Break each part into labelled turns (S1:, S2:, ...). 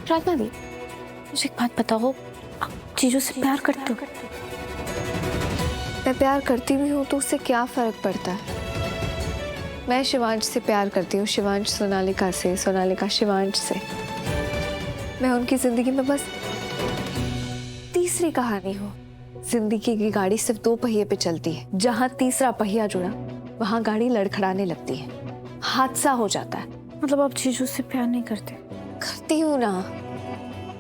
S1: प्रार्थना दी, मुझे एक बात बताओ, आप जीजू से प्यार करते हो?
S2: मैं प्यार करती भी हूँ तो उससे क्या फर्क पड़ता है? मैं शिवांश से प्यार करती हूँ, शिवांश सोनालिका से, सोनालिका शिवांश से। मैं उनकी जिंदगी में बस तीसरी कहानी हूँ। जिंदगी की गाड़ी सिर्फ 2 पहिए पे चलती है, जहाँ तीसरा पहिया जुड़ा वहाँ गाड़ी लड़खड़ाने लगती है, हादसा हो जाता है।
S1: मतलब आप जीजू से प्यार नहीं करते?
S2: करती हूँ ना,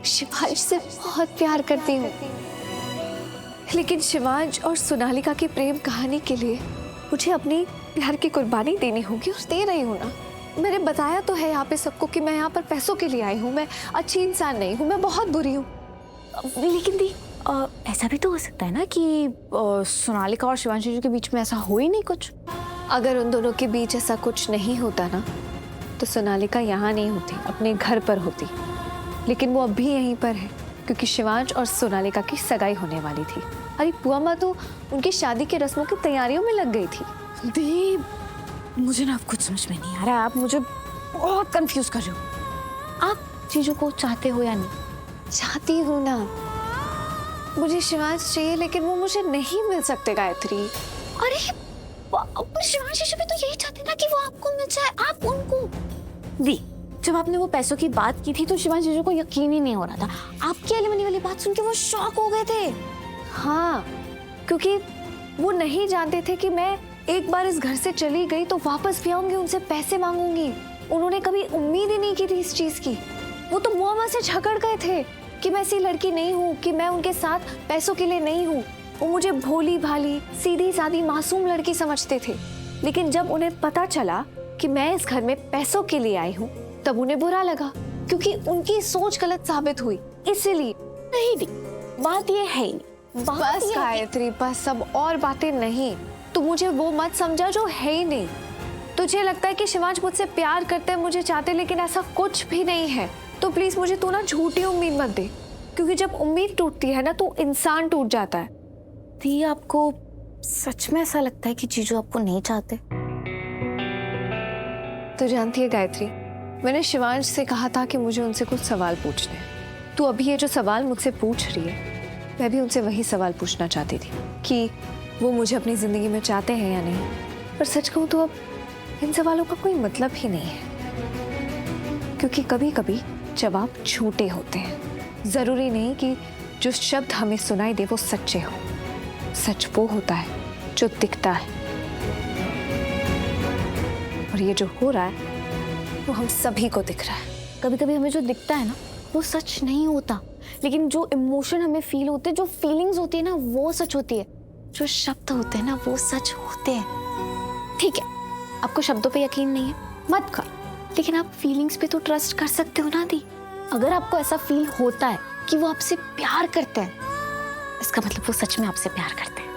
S2: शिवांश से बहुत प्यार करती हूँ, लेकिन शिवांश और सोनालिका की प्रेम कहानी के लिए मुझे अपनी प्यार की कुर्बानी देनी होगी और दे रही हूँ ना। मैंने बताया तो है यहाँ पे सबको कि मैं यहाँ पर पैसों के लिए आई हूँ, मैं अच्छी इंसान नहीं हूँ, मैं बहुत बुरी हूँ।
S1: लेकिन दी ऐसा भी तो हो सकता है ना कि सोनालिका और शिवांश जीजू के बीच में ऐसा हो ही नहीं कुछ।
S2: अगर उन दोनों के बीच ऐसा कुछ नहीं होता ना तो सोनालिका यहाँ नहीं होती, अपने घर पर होती। लेकिन वो अब भी यहीं पर है क्योंकि शिवांश और सोनालिका की सगाई होने वाली थी। अरे पुआ माँ तो उनकी शादी के रस्मों की तैयारियों में लग गई थी।
S1: दी मुझे ना अब कुछ समझ में नहीं आ रहा है, आप मुझे बहुत कंफ्यूज कर रहे हो। आप जीजू को चाहते हो या नहीं?
S2: चाहती हूँ ना, मुझे शिवांश चाहिए लेकिन वो मुझे नहीं मिल सकते गायत्री।
S1: अरे शिवांश जीजू भी तो यही चाहते ना कि वो आपको मिल जाए, आप उनको। दी जब आपने वो पैसों की बात की थी तो शिवांश जीजू को यकीन ही नहीं हो रहा था। आपकी एलिमनी वाली बात सुन के वो शॉक हो गए थे।
S2: हाँ, क्योंकि वो नहीं जानते थे कि मैं एक बार इस घर से चली गई तो वापस भी आऊंगी, उनसे पैसे मांगूंगी। उन्होंने कभी उम्मीद ही नहीं की थी इस चीज की। वो तो मुआ से झगड़ गए थे कि मैं ऐसी लड़की नहीं हूँ, कि मैं उनके साथ पैसों के लिए नहीं हूँ। वो मुझे भोली भाली सीधी सादी मासूम लड़की समझते थे, लेकिन जब उन्हें पता चला कि मैं इस घर में पैसों के लिए आई हूँ तब उन्हें बुरा लगा, क्योंकि उनकी सोच गलत साबित हुई। इसीलिए
S1: नहीं दी, बात ये है ही।
S2: बस गायत्री बस, अब और बातें नहीं। तू मुझे वो मत समझा जो है ही नहीं। तुझे लगता है कि शिवांश मुझसे प्यार करते हैं, मुझे चाहते, लेकिन ऐसा कुछ भी नहीं है। तो प्लीज मुझे तू ना झूठी उम्मीद मत दे, क्योंकि जब उम्मीद टूटती है ना तो इंसान टूट जाता है।
S1: दी आपको सच में ऐसा लगता है कि जीजू आपको नहीं चाहते?
S2: तो जानती है गायत्री, मैंने शिवांश से कहा था कि मुझे उनसे कुछ सवाल पूछने हैं। तू अभी ये जो सवाल मुझसे पूछ रही है, मैं भी उनसे वही सवाल पूछना चाहती थी कि वो मुझे अपनी जिंदगी में चाहते हैं या नहीं। पर सच कहूँ तो अब इन सवालों का कोई मतलब ही नहीं है, क्योंकि कभी कभी जवाब झूठे होते हैं। जरूरी नहीं कि जो शब्द हमें सुनाई दे वो सच्चे हो। सच वो होता है जो दिखता है, और ये जो हो रहा है वो हम सभी को दिख रहा है।
S1: कभी कभी हमें जो दिखता है ना वो सच नहीं होता, लेकिन जो इमोशन हमें फील होते हैं, जो फीलिंग्स होती है ना वो सच होती है। जो शब्द होते हैं ना वो सच होते हैं। ठीक है, आपको शब्दों पे यकीन नहीं है, मत कर, लेकिन आप फीलिंग्स पे तो ट्रस्ट कर सकते हो ना दी। अगर आपको ऐसा फील होता है कि वो आपसे प्यार करते हैं, इसका मतलब वो सच में आपसे प्यार करते हैं।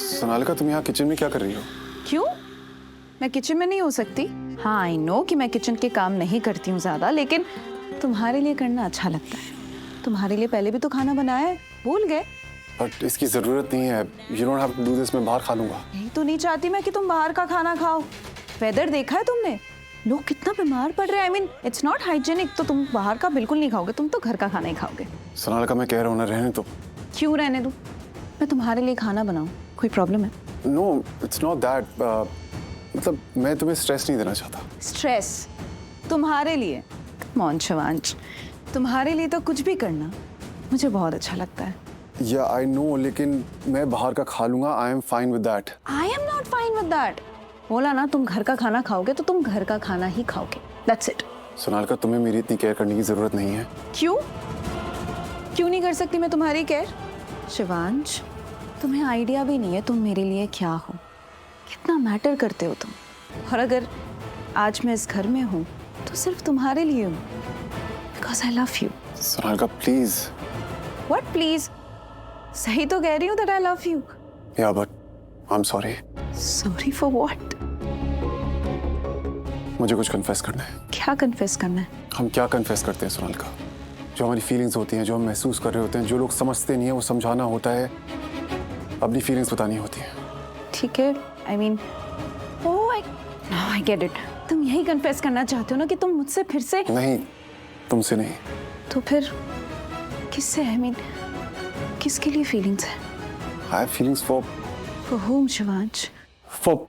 S3: सोनालिका, तुम यहाँ किचन में क्या कर रही हो?
S4: क्यों? मैं किचन में नहीं हो सकती? हाँ, आई नो कि मैं किचन के काम नहीं करती हूँ ज्यादा, लेकिन तुम्हारे लिए करना अच्छा लगता है। तुम्हारे लिए पहले भी तो खाना बनाया है, भूल गए?
S3: बट इसकी जरूरत नहीं है। You don't have to do this, मैं बाहर खा लूंगा।
S4: यही तो नहीं चाहती मैं कि तुम बाहर का खाना खाओ। वेदर देखा है तुमने? लोग कितना बीमार पड़ रहे हैं। I mean it's not hygienic. तो तुम बाहर का बिल्कुल नहीं खाओगे, तुम तो घर का खाना ही खाओगे।
S3: सोनालिका, मैं कह रहा हूँ ना, रहने दो।
S4: क्यों रहने दूं? मैं तुम्हारे लिए खाना बनाऊं, कोई प्रॉब्लम है?
S3: No, it's not that. मतलब मैं तुम्हें स्ट्रेस नहीं देना चाहता।
S4: स्ट्रेस तुम्हारे लिए? कम शिवांश, तुम्हारे लिए तो कुछ भी करना मुझे बहुत अच्छा लगता है।
S3: या आई नो, लेकिन मैं बाहर का खा लूंगा। I am fine with that.
S4: I am not fine with that. बोला ना, तुम घर का खाना खाओगे तो तुम घर का खाना ही खाओगे, दैट्स इट।
S3: सोनालिका, तुम्हें मेरी इतनी केयर करने की जरूरत नहीं है।
S4: क्यों? क्यों नहीं कर सकती मैं तुम्हारी केयर? शिवांश, तुम्हें आइडिया भी नहीं है तुम मेरे लिए क्या हो, कितना मैटर करते हो तुम। और अगर आज मैं इस घर में हूँ तो सिर्फ तुम्हारे लिए हूँ, because I love you.
S3: Sonalika, please.
S4: What please? सही तो कह रही हूँ दैट आई लव यू।
S3: या but I am sorry.
S4: Sorry for what?
S3: मुझे कुछ कन्फेस करना है।
S4: क्या कन्फेस करना है?
S3: हम क्या कन्फेस करते हैं सोनालिका? जो हमारी फीलिंग्स होती हैं, जो हम महसूस कर रहे होते हैं, जो लोग समझते नहीं है वो समझाना होता है, अपनी फीलिंग्स बतानी होती है।
S4: ठीक है, I mean oh I get it. तुम यही कन्फेस करना चाहते हो ना कि तुम मुझसे फिर से?
S3: नहीं, तुमसे नहीं।
S4: तो फिर किससे? आई मीन किसके लिए फीलिंग्स है?
S3: I have feelings for
S4: whom, Shivansh?
S3: For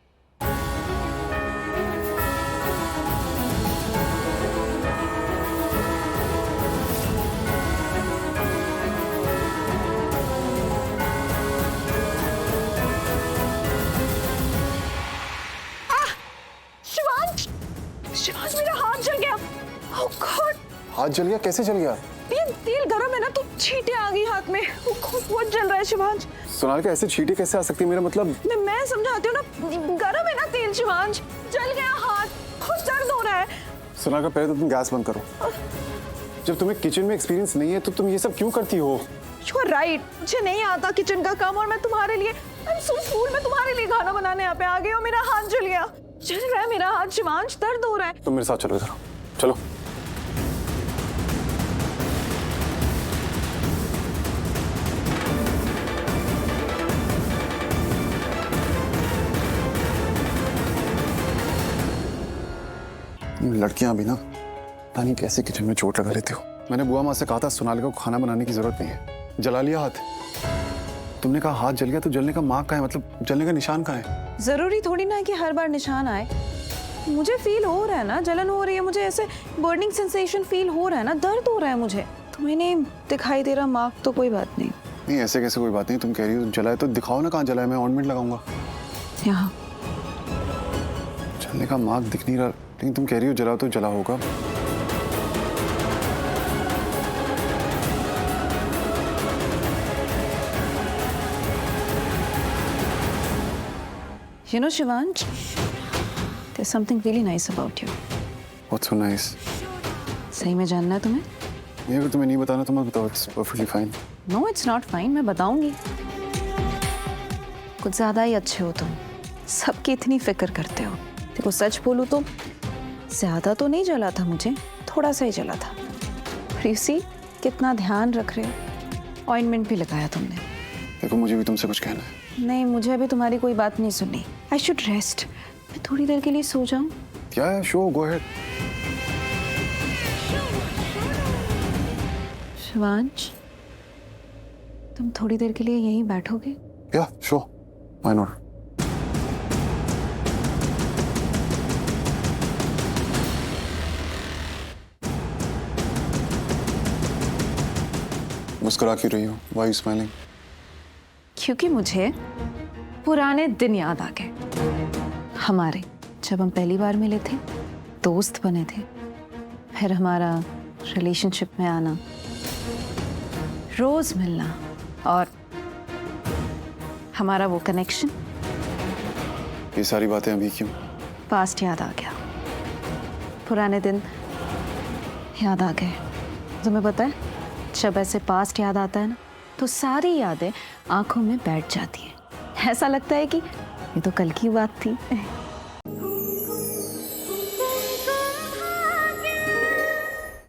S4: Shivansh, Shivansh मेरा हाथ जल गया। ओह गॉड,
S3: हाथ जल गया? कैसे जल गया?
S4: ये तेल गरम है ना तो छींटे आ गई हाथ में। ओह गॉड, बहुत जल रहा है शिवांश।
S3: सोनालिका, ऐसे छींटे कैसे आ सकती है? मेरा मतलब
S4: मैं समझाती हूँ ना, गरम है ना तेल शिवांश, जल गया हाथ, बहुत दर्द हो रहा है।
S3: सोनालिका, पहले तो तुम गैस बंद करो। जब तुम्हें किचन में एक्सपीरियंस नहीं है तो तुम ये सब क्यों करती हो?
S4: यू आर राइट, मुझे नहीं आता किचन का काम और मैं तुम्हारे लिए, आई एम सो फूल, मैं तुम्हारे लिए खाना बनाने यहाँ पे आ गई और मेरा हाथ जल गया। जल रहा है मेरा हाथ शिवांश, दर्द हो रहा है।
S3: तुम मेरे साथ चलो, इधर चलो। लड़कियां भी ना पता नहीं कैसे किचन में चोट लगा लेती हो। मैंने बुआ माँ से कहा था सोनालिका को खाना बनाने की जरूरत नहीं है, जला लिया हाथ। तुमने कहा हाथ जल गया तो जलने का मार्क कहाँ है, मतलब जलने का निशान कहाँ है?
S4: जरूरी थोड़ी ना है कि हर बार निशान आए। मुझे फील हो रहा है ना, जलन हो रही है मुझे, ऐसे बर्निंग सेंसेशन फील हो रहा है ना, दर्द हो रहा है मुझे। तुम्हें नहीं दिखाई दे रहा मार्क तो कोई बात नहीं।
S3: नहीं, ऐसे कैसे कोई बात नहीं। तुम कह रही हो जला है तो दिखाओ ना कहाँ जला है, मैं ऑइंटमेंट लगाऊंगा।
S4: यहाँ
S3: जलने का मार्क दिख नहीं रहा, लेकिन तुम कह रही हो जला तो जला होगा।
S4: You know, Shivansh, there's something really nice about you.
S3: What's so nice?
S4: सही में जानना है तुम्हें?
S3: ये अगर तुम्हें नहीं बताना तो मत बताओ, it's perfectly fine.
S4: No, it's not fine, मैं बताऊंगी। कुछ ज्यादा ही अच्छे हो तुम, सबकी इतनी फिक्र करते हो। देखो सच बोलूं तो ज्यादा तो नहीं जला था मुझे, थोड़ा सा ही जला था। प्रीसी, कितना ध्यान रख रहे हो। ऑइंटमेंट भी लगाया तुमने।
S3: देखो मुझे भी तुमसे कुछ कहना है।
S4: नहीं, मुझे अभी तुम्हारी कोई बात नहीं सुननी। I should rest. मैं थोड़ी देर के लिए सो जाऊं?
S3: क्या है? Show, go ahead.
S4: शिवांश, तुम थोड़ी देर के लिए यहीं बैठोगे?
S3: या शो, व्हाई नॉट। मुस्कुरा क्यों रही हो? Why are you smiling?
S4: क्योंकि मुझे पुराने दिन याद आ गए। हमारे जब हम पहली बार मिले थे, दोस्त बने थे, फिर हमारा रिलेशनशिप में आना, रोज मिलना और हमारा वो कनेक्शन।
S3: ये सारी बातें अभी क्यों?
S4: पास्ट याद आ गया, पुराने दिन याद आ गए। तुम्हें पता है, जब ऐसे पास्ट याद आता है ना तो सारी यादें आंखों में बैठ जाती हैं। ऐसा लगता है कि ये तो कल की बात थी।